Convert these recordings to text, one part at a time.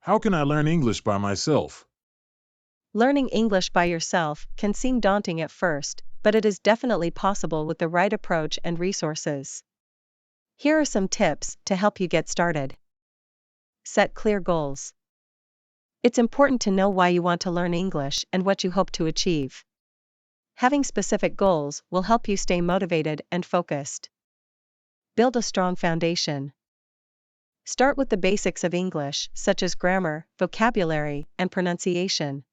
How can I learn English by myself? Learning English by yourself can seem daunting at first, but it is definitely possible with the right approach and resources. Here are some tips to help you get started. Set clear goals. It's important to know why you want to learn English and what you hope to achieve. Having specific goals will help you stay motivated and focused. Build a strong foundation. Start with the basics of English, such as grammar, vocabulary, and pronunciation.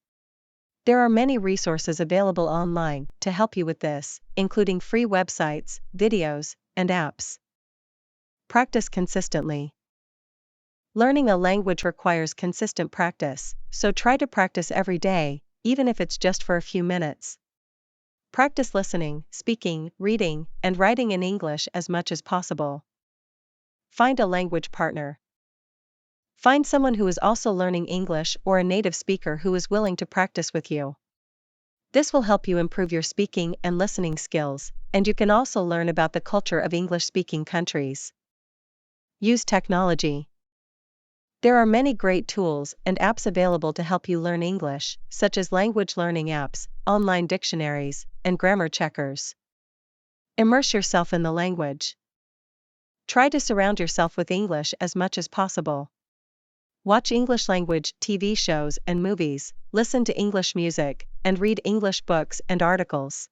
There are many resources available online to help you with this, including free websites, videos, and apps. Practice consistently. Learning a language requires consistent practice, so try to practice every day, even if it's just for a few minutes. Practice listening, speaking, reading, and writing in English as much as possible. Find a language partner. Find someone who is also learning English or a native speaker who is willing to practice with you. This will help you improve your speaking and listening skills, and you can also learn about the culture of English-speaking countries. Use technology. There are many great tools and apps available to help you learn English, such as language learning apps, online dictionaries, and grammar checkers. Immerse yourself in the language. Try to surround yourself with English as much as possible. Watch English language TV shows and movies, listen to English music, and read English books and articles.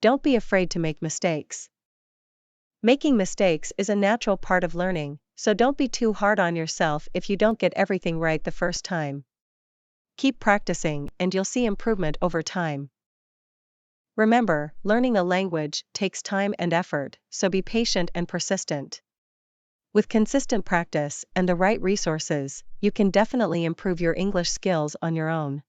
Don't be afraid to make mistakes. Making mistakes is a natural part of learning, so don't be too hard on yourself if you don't get everything right the first time. Keep practicing and you'll see improvement over time. Remember, learning a language takes time and effort, so be patient and persistent. With consistent practice and the right resources, you can definitely improve your English skills on your own.